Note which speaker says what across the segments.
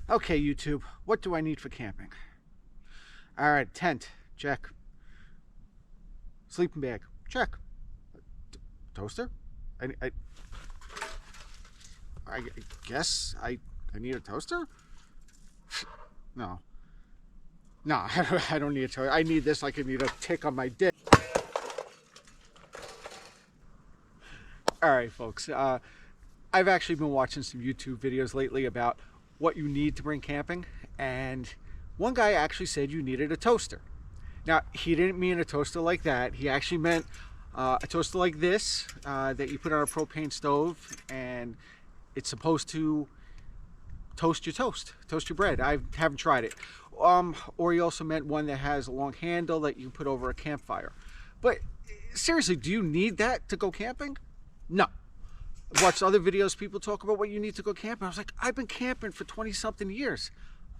Speaker 1: Okay, YouTube, what do I need for camping? All right, tent, check. Sleeping bag, check. Toaster? I, I, I guess I need a toaster? No. No, I don't need a toaster. I need this like I need a tick on my dick. All right, folks. I've actually been watching some YouTube videos lately about what you need to bring camping, and one guy actually said you needed a toaster. Now, he didn't mean a toaster like that. He actually meant a toaster like this that you put on a propane stove, and it's supposed to toast your bread. I haven't tried it. Or he also meant one that has a long handle that you can put over a campfire. But seriously, do you need that to go camping? No. I've watched other videos, people talk about what you need to go camping. I was like, I've been camping for 20 something years.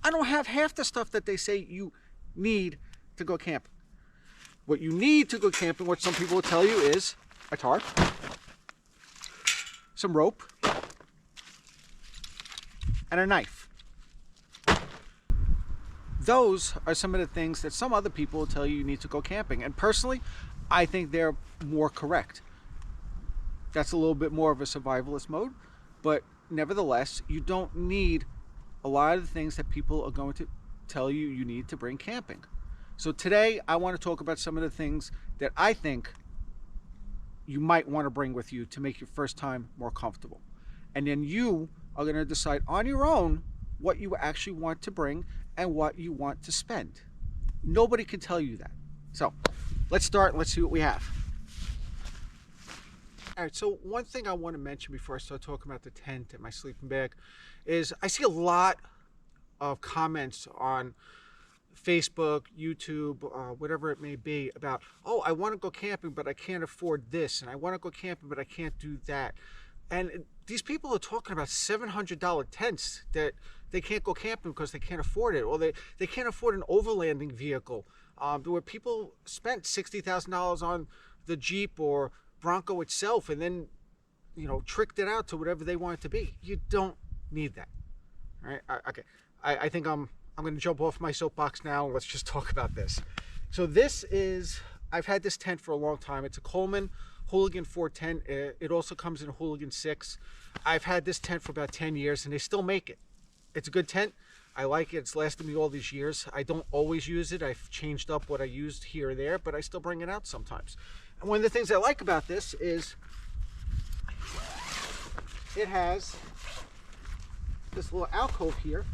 Speaker 1: I don't have half the stuff that they say you need to go camping. What you need to go camping, what some people will tell you, is a tarp, some rope, and a knife. Those are some of the things that some other people will tell you need to go camping. And personally, I think they're more correct. That's a little bit more of a survivalist mode, but nevertheless, you don't need a lot of the things that people are going to tell you you need to bring camping. So today, I want to talk about some of the things that I think you might want to bring with you to make your first time more comfortable. And then you are going to decide on your own what you actually want to bring and what you want to spend. Nobody can tell you that. So let's start and let's see what we have. All right, so one thing I want to mention before I start talking about the tent and my sleeping bag is I see a lot of comments on Facebook, YouTube, whatever it may be about, oh, I want to go camping, but I can't afford this. And I want to go camping, but I can't do that. And these people are talking about $700 tents that they can't go camping because they can't afford it. Or they can't afford an overlanding vehicle. Where people spent $60,000 on the Jeep or Bronco itself and then, tricked it out to whatever they want it to be. You don't need that. All right? Okay. I think I'm going to jump off my soapbox now and let's just talk about this. So I've had this tent for a long time. It's a Coleman Hooligan 410. It also comes in a Hooligan 6. I've had this tent for about 10 years and they still make it. It's a good tent. I like it. It's lasted me all these years. I don't always use it. I've changed up what I used here or there, but I still bring it out sometimes. And one of the things I like about this is it has this little alcove here.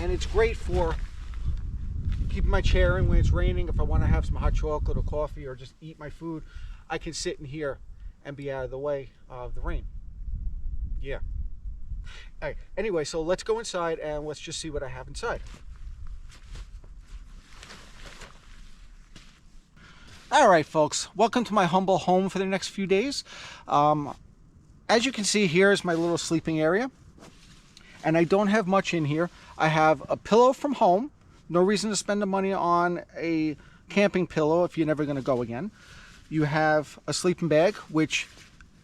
Speaker 1: And it's great for keeping my chair in when it's raining. If I want to have some hot chocolate or coffee or just eat my food, I can sit in here and be out of the way of the rain. Yeah. All right. Anyway, so let's go inside and let's just see what I have inside. All right, folks. Welcome to my humble home for the next few days. As you can see, here is my little sleeping area. And I don't have much in here. I have a pillow from home. No reason to spend the money on a camping pillow if you're never going to go again. You have a sleeping bag, which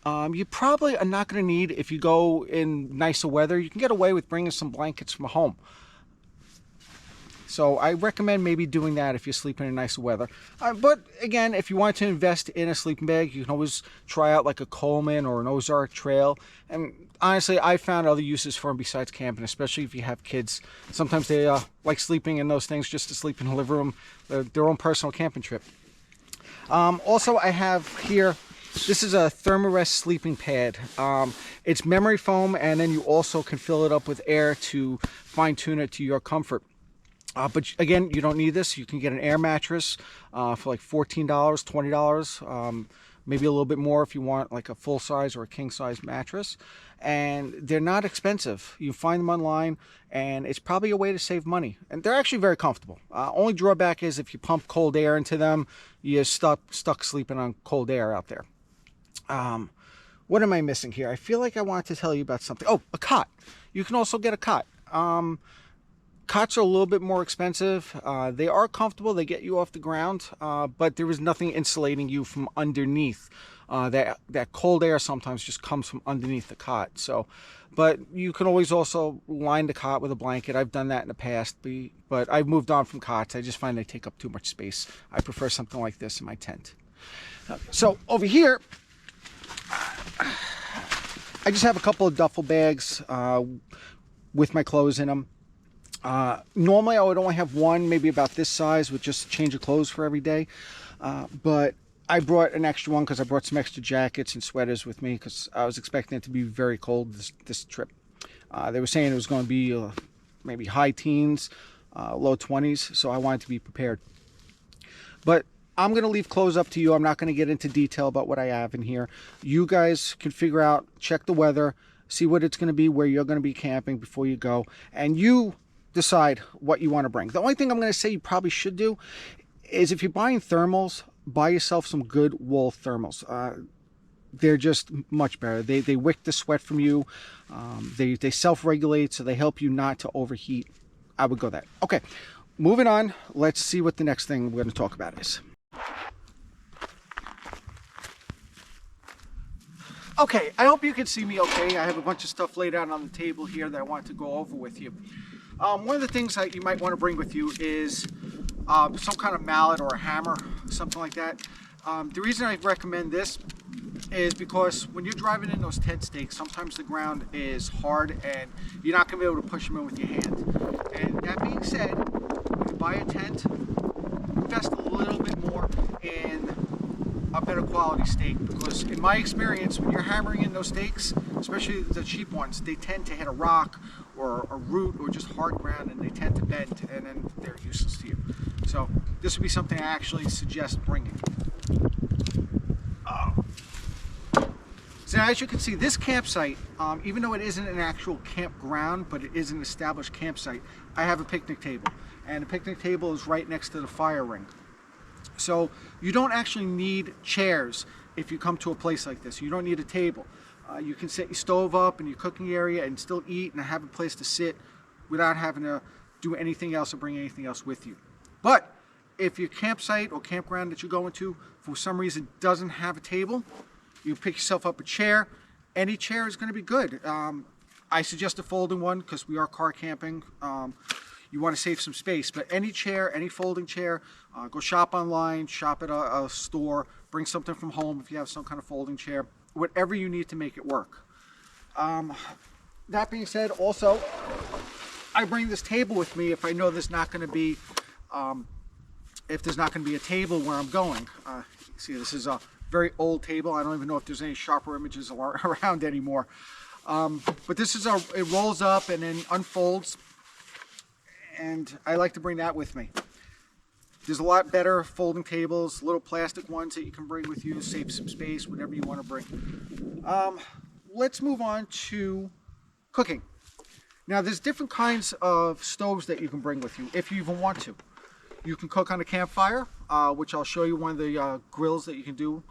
Speaker 1: you probably are not going to need if you go in nicer weather. You can get away with bringing some blankets from home. So I recommend maybe doing that if you're sleeping in nicer weather. But again, if you want to invest in a sleeping bag, you can always try out like a Coleman or an Ozark Trail. And honestly, I found other uses for them besides camping, especially if you have kids. Sometimes they like sleeping in those things just to sleep in the living room, their own personal camping trip. Also, I have here, this is a Thermarest sleeping pad. It's memory foam, and then you also can fill it up with air to fine tune it to your comfort. But again, you don't need this. You can get an air mattress for like $14, $20, maybe a little bit more if you want like a full size or a king size mattress. And they're not expensive. You find them online and it's probably a way to save money. And they're actually very comfortable. Only drawback is if you pump cold air into them, you're stuck sleeping on cold air out there. What am I missing here? I feel like I wanted to tell you about something. Oh, a cot. You can also get a cot. Cots are a little bit more expensive. They are comfortable. They get you off the ground, but there is nothing insulating you from underneath That cold air sometimes just comes from underneath the cot. So, but you can always also line the cot with a blanket. I've done that in the past, but I've moved on from cots. I just find they take up too much space. I prefer something like this in my tent. So over here, I just have a couple of duffel bags with my clothes in them. Normally I would only have one, maybe about this size, with just a change of clothes for every day. But I brought an extra one because I brought some extra jackets and sweaters with me because I was expecting it to be very cold this trip. They were saying it was going to be maybe high teens, low 20s, so I wanted to be prepared. But I'm going to leave clothes up to you. I'm not going to get into detail about what I have in here. You guys can figure out, check the weather, see what it's going to be, where you're going to be camping before you go, and you decide what you want to bring. The only thing I'm going to say you probably should do is, if you're buying thermals, buy yourself some good wool thermals. They're just much better. They wick the sweat from you. They self-regulate, so they help you not to overheat. I would go that. Okay, moving on. Let's see what the next thing we're going to talk about is. Okay, I hope you can see me okay. I have a bunch of stuff laid out on the table here that I want to go over with you. One of the things that you might want to bring with you is some kind of mallet or a hammer, something like that. The reason I recommend this is because when you're driving in those tent stakes, sometimes the ground is hard and you're not going to be able to push them in with your hand. And that being said, when you buy a tent, invest a little bit more in a better quality stake, because in my experience, when you're hammering in those stakes, especially the cheap ones, they tend to hit a rock or a root or just hard ground, and they tend to bend, and then they're useless to you. So this would be something I actually suggest bringing. So as you can see, this campsite, even though it isn't an actual campground, but it is an established campsite, I have a picnic table, and the picnic table is right next to the fire ring. So you don't actually need chairs if you come to a place like this. You don't need a table. You can set your stove up in your cooking area and still eat and have a place to sit without having to do anything else or bring anything else with you. But if your campsite or campground that you're going to, for some reason, doesn't have a table, you pick yourself up a chair. Any chair is going to be good. I suggest a folding one because we are car camping. You want to save some space, but any chair, any folding chair, go shop online, shop at a store, bring something from home if you have some kind of folding chair, whatever you need to make it work. That being said, also, I bring this table with me if I know there's not going to be, if there's not going to be a table where I'm going. See, this is a very old table. I don't even know if there's any sharper images around anymore. But this is it rolls up and then unfolds. And I like to bring that with me. There's a lot better folding tables, little plastic ones that you can bring with you, save some space, whatever you want to bring. Let's move on to cooking. Now, there's different kinds of stoves that you can bring with you, if you even want to. You can cook on a campfire, which I'll show you one of the grills that you can do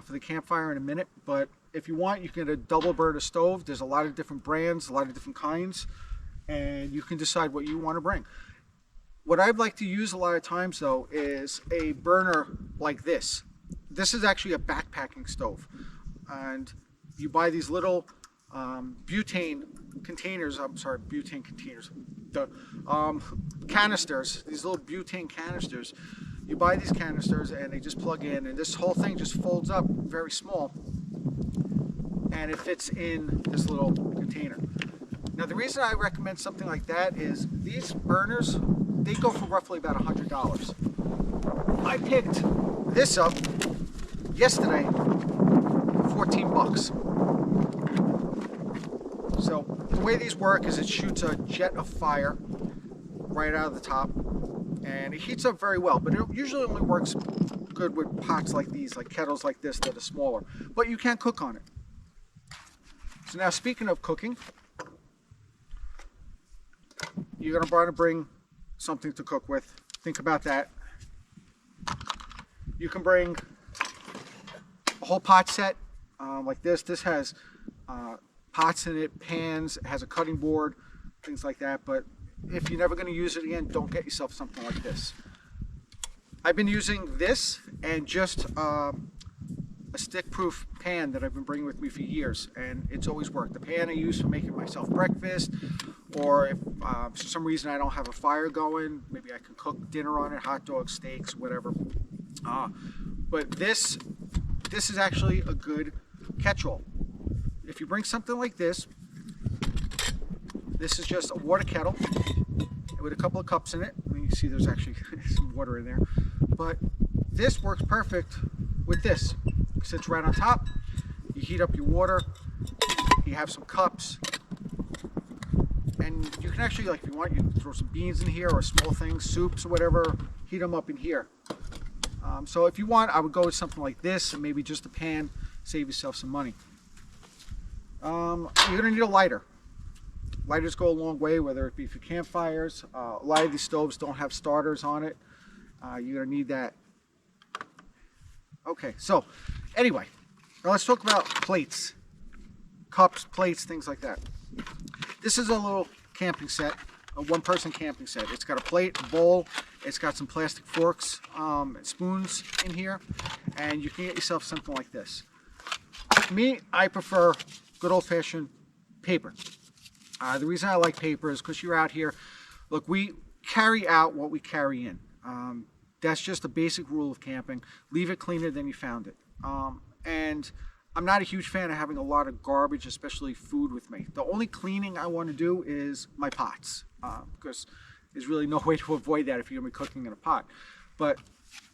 Speaker 1: for the campfire in a minute. But if you want, you can get a double burner stove. There's a lot of different brands, a lot of different kinds, and you can decide what you want to bring. What I'd like to use a lot of times, though, is a burner like this. This is actually a backpacking stove, and you buy these little butane containers. The canisters. These little butane canisters. You buy these canisters, and they just plug in, and this whole thing just folds up very small, and it fits in this little container. Now, the reason I recommend something like that is these burners, they go for roughly about $100. I picked this up yesterday for 14 bucks. So the way these work is it shoots a jet of fire right out of the top, and it heats up very well, but it usually only works good with pots like these, like kettles like this that are smaller, but you can cook on it. So now, speaking of cooking, you're going to want to bring something to cook with. Think about that. You can bring a whole pot set like this. This has pots in it, pans, it has a cutting board, things like that. But if you're never going to use it again, don't get yourself something like this. I've been using this and just a stick-proof pan that I've been bringing with me for years, and it's always worked. The pan I use for making myself breakfast, or if for some reason I don't have a fire going, maybe I can cook dinner on it, hot dogs, steaks, whatever. But this is actually a good catch-all. If you bring something like this is just a water kettle with a couple of cups in it. You can see there's actually some water in there. But this works perfect with this. It sits right on top. You heat up your water. You have some cups. And you can actually, like, if you want, you can throw some beans in here or small things, soups or whatever, heat them up in here. So if you want, I would go with something like this and maybe just a pan, save yourself some money. You're gonna need a lighter. Lighters go a long way, whether it be for campfires. A lot of these stoves don't have starters on it. You're gonna need that. Okay, so anyway, now let's talk about plates. Cups, plates, things like that. This is a little camping set, a one-person camping set. It's got a plate, a bowl, it's got some plastic forks, and spoons in here, and you can get yourself something like this. Me, I prefer good old-fashioned paper. The reason I like paper is because you're out here. Look, we carry out what we carry in. That's just a basic rule of camping. Leave it cleaner than you found it. And I'm not a huge fan of having a lot of garbage, especially food, with me. The only cleaning I want to do is my pots, because there's really no way to avoid that if you're going to be cooking in a pot. But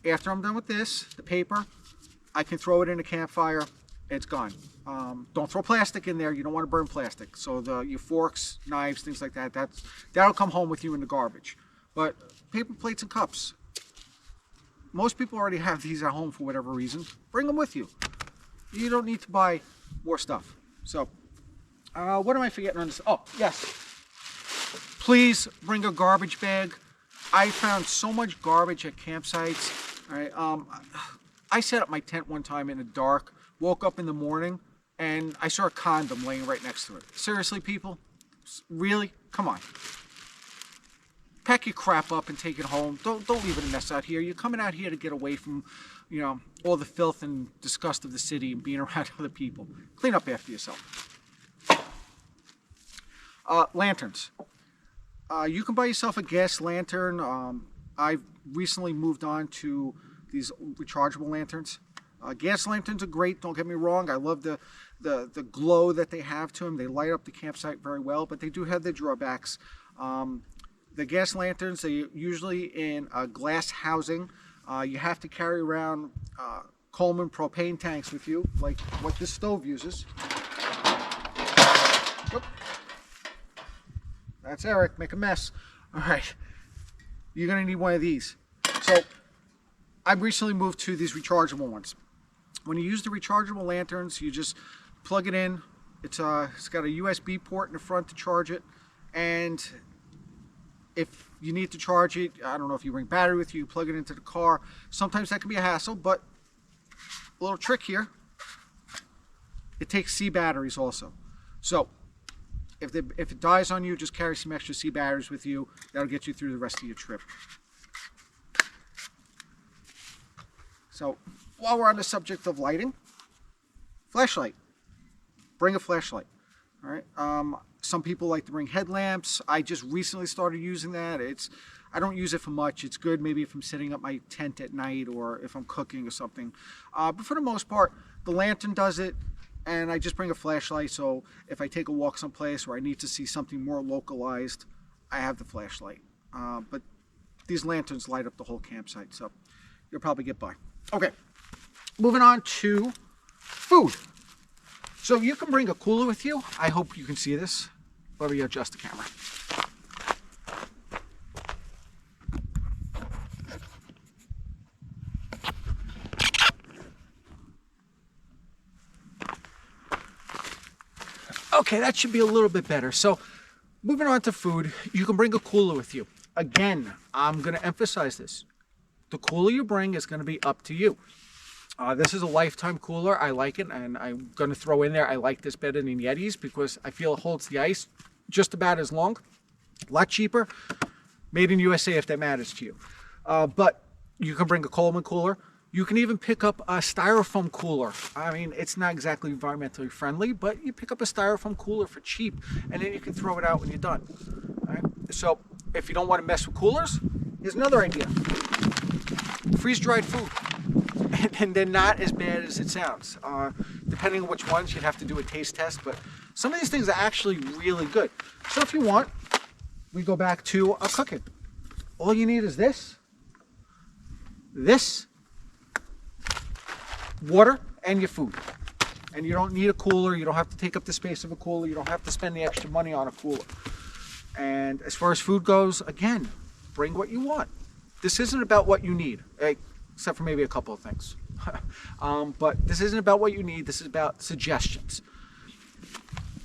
Speaker 1: after I'm done with this, the paper, I can throw it in a campfire. It's gone. Don't throw plastic in there. You don't want to burn plastic. So your forks, knives, things like that, that'll come home with you in the garbage. But paper plates and cups, most people already have these at home for whatever reason. Bring them with you. You don't need to buy more stuff. So, what am I forgetting on this? Oh, yes. Please bring a garbage bag. I found so much garbage at campsites. All right. I set up my tent one time in the dark, woke up in the morning, and I saw a condom laying right next to it. Seriously, people? Really? Come on. Pack your crap up and take it home. Don't leave it a mess out here. You're coming out here to get away from, all the filth and disgust of the city and being around other people. Clean up after yourself. Lanterns. You can buy yourself a gas lantern. I've recently moved on to these rechargeable lanterns. Gas lanterns are great, don't get me wrong. I love the glow that they have to them. They light up the campsite very well, but they do have their drawbacks. The gas lanterns, they're usually in a glass housing. You have to carry around Coleman propane tanks with you, like what this stove uses. Whoop. That's Eric, make a mess. All right, you're gonna need one of these. So I've recently moved to these rechargeable ones. When you use the rechargeable lanterns, you just plug it in. It's got a USB port in the front to charge it, and if you need to charge it, I don't know if you bring battery with you, plug it into the car. Sometimes that can be a hassle, but a little trick here, it takes C batteries also. So if it dies on you, just carry some extra C batteries with you. That'll get you through the rest of your trip. So while we're on the subject of lighting, flashlight. Bring a flashlight. All right. Some people like to bring headlamps. I just recently started using that. I don't use it for much. It's good maybe if I'm setting up my tent at night or if I'm cooking or something. But for the most part, the lantern does it, and I just bring a flashlight. So if I take a walk someplace where I need to see something more localized, I have the flashlight. But these lanterns light up the whole campsite, so you'll probably get by. Okay, moving on to food. So you can bring a cooler with you. I hope you can see this. Let me adjust the camera. Okay, that should be a little bit better. So moving on to food, you can bring a cooler with you. Again, I'm going to emphasize this. The cooler you bring is going to be up to you. This is a Lifetime cooler. I like it, and I'm going to throw in there, I like this better than Yeti's because I feel it holds the ice just about as long. A lot cheaper. Made in USA if that matters to you. But you can bring a Coleman cooler, You can even pick up a styrofoam cooler. I mean, it's not exactly environmentally friendly, but you pick up a styrofoam cooler for cheap, and then you can throw it out when you're done. All right? So if you don't want to mess with coolers, here's another idea. Freeze-dried food. And they're not as bad as it sounds. Depending on which ones, you'd have to do a taste test, but some of these things are actually really good. So if you want, we go back to our cooking. All you need is this, water, and your food. And you don't need a cooler. You don't have to take up the space of a cooler. You don't have to spend the extra money on a cooler. And as far as food goes, again, bring what you want. This isn't about what you need, except for maybe a couple of things. But this isn't about what you need. This is about suggestions.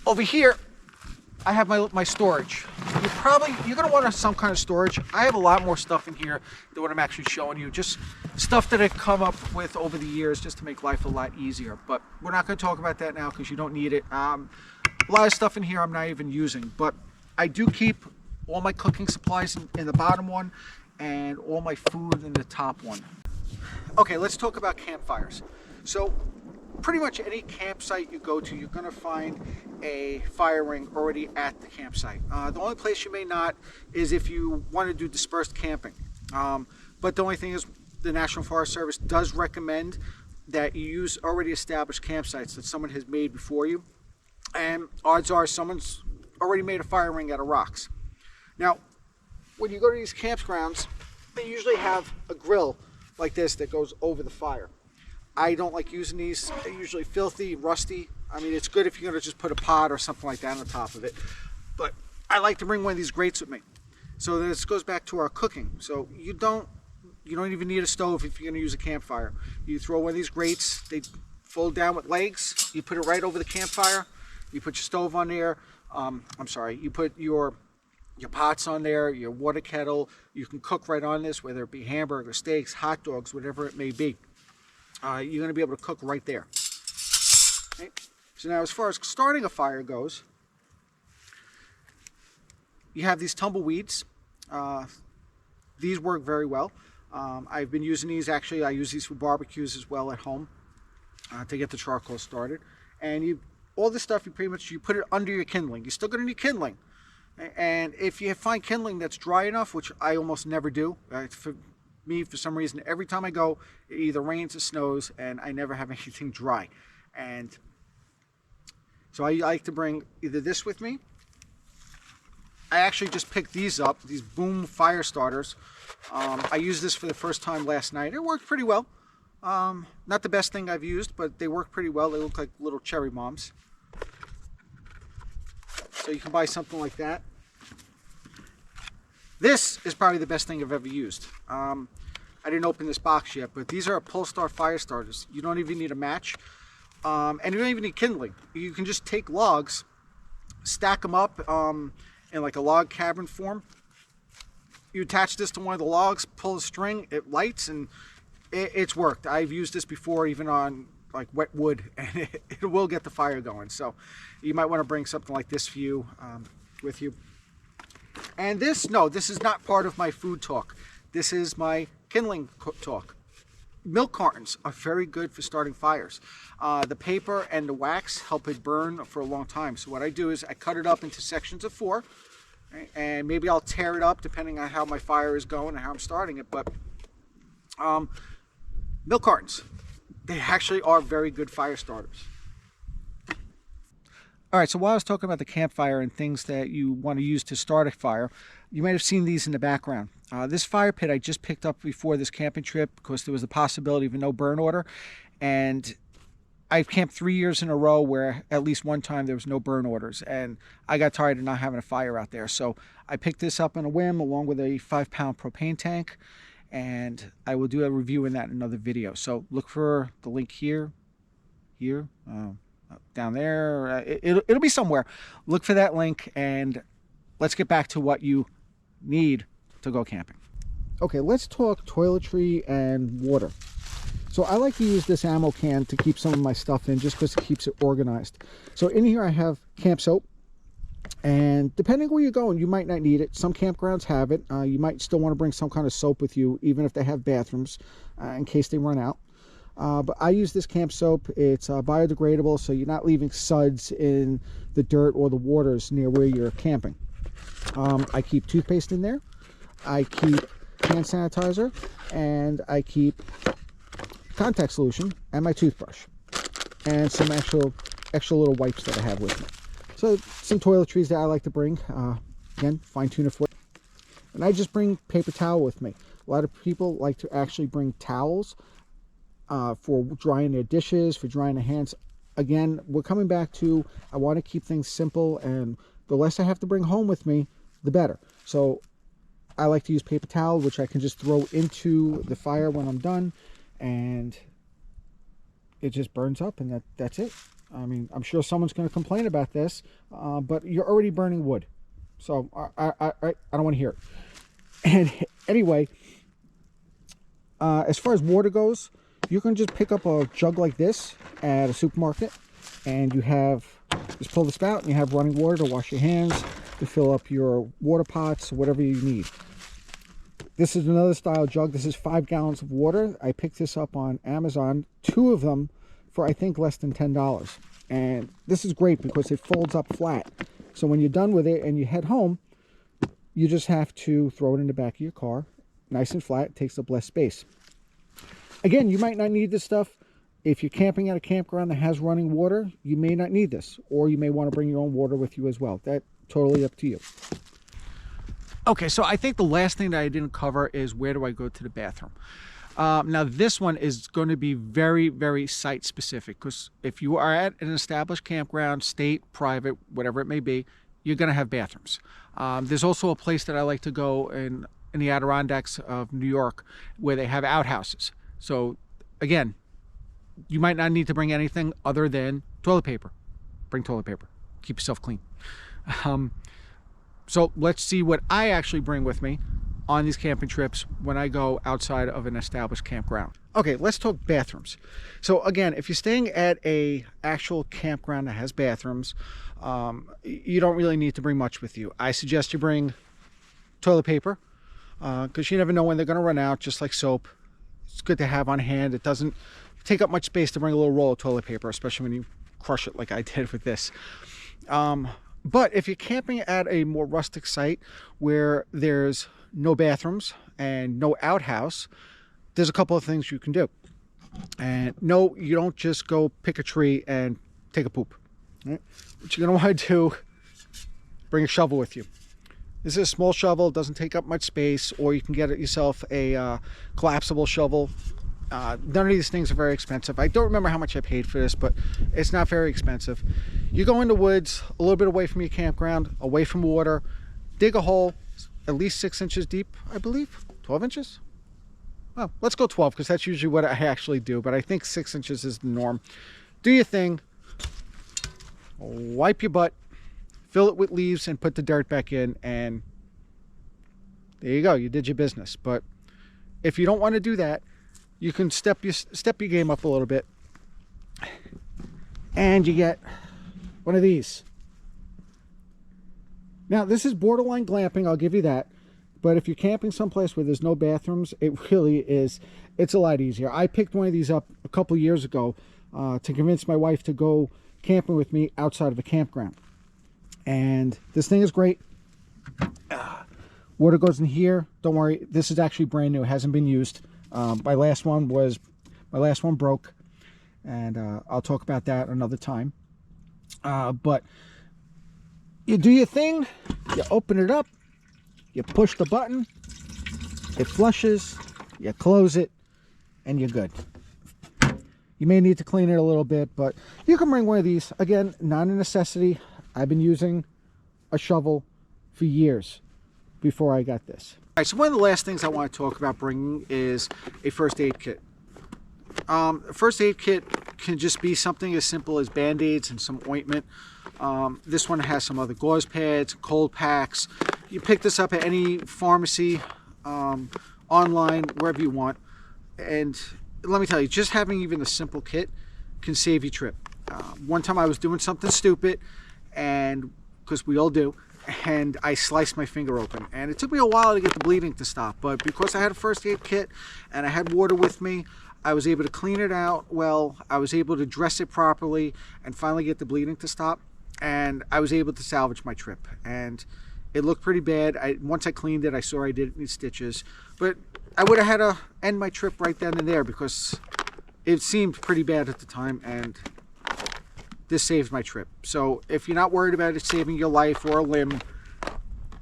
Speaker 1: Over here, I have my storage. You're going to want some kind of storage. I have a lot more stuff in here than what I'm actually showing you. Just stuff that I've come up with over the years just to make life a lot easier. But we're not going to talk about that now because you don't need it. A lot of stuff in here I'm not even using. But I do keep all my cooking supplies in the bottom one and all my food in the top one. Okay, let's talk about campfires. So pretty much any campsite you go to, you're going to find a fire ring already at the campsite. The only place you may not is if you want to do dispersed camping. But the only thing is the National Forest Service does recommend that you use already established campsites that someone has made before you. And odds are someone's already made a fire ring out of rocks. Now, when you go to these campgrounds, they usually have a grill like this that goes over the fire. I don't like using these. They're usually filthy, rusty. I mean, it's good if you're going to just put a pot or something like that on top of it. But I like to bring one of these grates with me. So this goes back to our cooking. So you don't even need a stove if you're going to use a campfire. You throw one of these grates. They fold down with legs. You put it right over the campfire. You put your stove on there. You put your pots on there, your water kettle. You can cook right on this, whether it be hamburgers, steaks, hot dogs, whatever it may be. You're going to be able to cook right there. Okay. So now as far as starting a fire goes, you have these tumbleweeds. These work very well. I've been using these. Actually, I use these for barbecues as well at home to get the charcoal started. And all this stuff, you put it under your kindling. You're still going to need kindling. And if you find kindling that's dry enough, which I almost never do, for some reason, every time I go, it either rains or snows, and I never have anything dry. And so I like to bring either this with me. I actually just picked these up, these Boom fire starters. I used this for the first time last night. It worked pretty well. Not the best thing I've used, but they work pretty well. They look like little cherry bombs. So you can buy something like that. This is probably the best thing I've ever used. I didn't open this box yet, but these are Polestar fire starters. You don't even need a match, and you don't even need kindling. You can just take logs, stack them up in like a log cabin form. You attach this to one of the logs, pull the string, it lights, and it's worked. I've used this before, even on like wet wood, and it will get the fire going. So you might want to bring something like this for you with you. And this is not part of my food talk. This is my kindling talk. Milk cartons are very good for starting fires. The paper and the wax help it burn for a long time. So what I do is I cut it up into sections of 4, right? And maybe I'll tear it up depending on how my fire is going and how I'm starting it. But milk cartons, they actually are very good fire starters. All right, so while I was talking about the campfire and things that you want to use to start a fire, you might have seen these in the background. This fire pit I just picked up before this camping trip because there was the possibility of a no burn order. And I've camped 3 years in a row where at least one time there was no burn orders. And I got tired of not having a fire out there. So I picked this up on a whim along with a 5-pound propane tank. And I will do a review in that in another video. So look for the link here, down there. It'll be somewhere. Look for that link, and let's get back to what you need to go camping. Okay, let's talk toiletry and water. So I like to use this ammo can to keep some of my stuff in just because it keeps it organized. So in here I have camp soap, And depending where you're going, you might not need it. Some campgrounds have it. You might still want to bring some kind of soap with you, even if they have bathrooms, in case they run out. But I use this camp soap. It's biodegradable, so you're not leaving suds in the dirt or the waters near where you're camping. I keep toothpaste in there. I keep hand sanitizer, and I keep contact solution and my toothbrush, and some extra little wipes that I have with me. So some toiletries that I like to bring, again, fine tune it for. And I just bring paper towel with me. A lot of people like to actually bring towels for drying their dishes, for drying their hands. Again, we're coming back to, I want to keep things simple, and the less I have to bring home with me, the better. So I like to use paper towel, which I can just throw into the fire when I'm done, and it just burns up, and that's it. I mean, I'm sure someone's going to complain about this, but you're already burning wood, so I don't want to hear it. And anyway, as far as water goes, you can just pick up a jug like this at a supermarket, and you just pull the spout, and you have running water to wash your hands, to fill up your water pots, whatever you need. This is another style jug. This is 5 gallons of water. I picked this up on Amazon, 2 of them for I think less than $10. And this is great because it folds up flat. So when you're done with it and you head home, you just have to throw it in the back of your car, nice and flat. It takes up less space. Again, you might not need this stuff. If you're camping at a campground that has running water, you may not need this, or you may want to bring your own water with you as well. That's totally up to you. Okay, so I think the last thing that I didn't cover is, where do I go to the bathroom? Now this one is going to be very, very site specific, because if you are at an established campground, state, private, whatever it may be, you're going to have bathrooms. There's also a place that I like to go in the Adirondacks of New York where they have outhouses. So again, you might not need to bring anything other than toilet paper. Bring toilet paper. Keep yourself clean. So let's see what I actually bring with me on these camping trips when I go outside of an established campground. Okay, let's talk bathrooms. So again, if you're staying at a actual campground that has bathrooms, you don't really need to bring much with you. I suggest you bring toilet paper, because you never know when they're going to run out, just like soap. It's good to have on hand. It doesn't take up much space to bring a little roll of toilet paper, especially when you crush it like I did with this. But if you're camping at a more rustic site where there's no bathrooms and no outhouse, there's a couple of things you can do. And no, you don't just go pick a tree and take a poop. Right? What you're going to want to do, bring a shovel with you. This is a small shovel, doesn't take up much space, or you can get it yourself a collapsible shovel. None of these things are very expensive. I don't remember how much I paid for this, but it's not very expensive. You go in the woods, a little bit away from your campground, away from water, dig a hole, at least 6 inches deep, I believe. 12 inches? Well, let's go 12, because that's usually what I actually do, but I think 6 inches is the norm. Do your thing, wipe your butt, fill it with leaves, and put the dirt back in, and there you go, you did your business. But if you don't want to do that, you can step your game up a little bit, and you get one of these. Now, this is borderline glamping, I'll give you that. But if you're camping someplace where there's no bathrooms, it really is, it's a lot easier. I picked one of these up a couple years ago to convince my wife to go camping with me outside of a campground. And this thing is great. Water goes in here. Don't worry, this is actually brand new. It hasn't been used. My last one broke, and I'll talk about that another time. But you do your thing, you open it up, you push the button, it flushes, you close it, and you're good. You may need to clean it a little bit, but you can bring one of these. Again, not a necessity. I've been using a shovel for years before I got this. All right, so one of the last things I want to talk about bringing is a first aid kit. A first aid kit can just be something as simple as Band-Aids and some ointment. This one has some other gauze pads, cold packs. You pick this up at any pharmacy, online, wherever you want. And let me tell you, just having even a simple kit can save you a trip. One time I was doing something stupid, and because we all do, and I sliced my finger open. And it took me a while to get the bleeding to stop, but because I had a first aid kit and I had water with me, I was able to clean it out well. I was able to dress it properly and finally get the bleeding to stop. And I was able to salvage my trip. And it looked pretty bad. Once I cleaned it, I saw I didn't need stitches. But I would have had to end my trip right then and there because it seemed pretty bad at the time, and this saved my trip. So if you're not worried about it saving your life or a limb,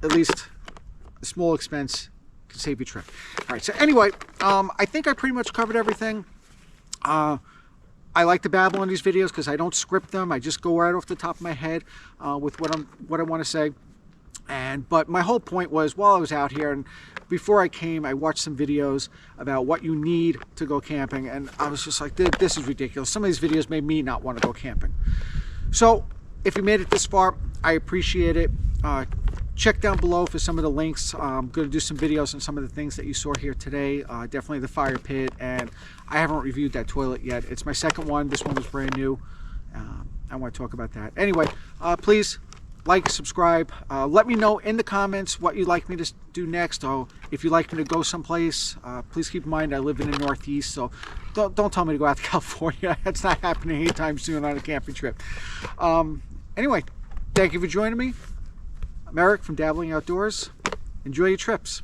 Speaker 1: at least a small expense can save your trip. All right, so anyway, I think I pretty much covered everything. I like to babble on these videos because I don't script them. I just go right off the top of my head with what I want to say. But my whole point was, while I was out here and before I came, I watched some videos about what you need to go camping, and I was just like, this is ridiculous. Some of these videos made me not want to go camping. So if you made it this far, I appreciate it. Check down below for some of the links. I'm going to do some videos on some of the things that you saw here today. Definitely the fire pit, and I haven't reviewed that toilet yet. It's my second one. This one was brand new. I want to talk about that. Anyway, please like, subscribe. Let me know in the comments what you'd like me to do next, or if you'd like me to go someplace. Please keep in mind I live in the Northeast, so don't tell me to go out to California. That's not happening anytime soon on a camping trip. Anyway, thank you for joining me. I'm Eric from Dabbling Outdoors. Enjoy your trips.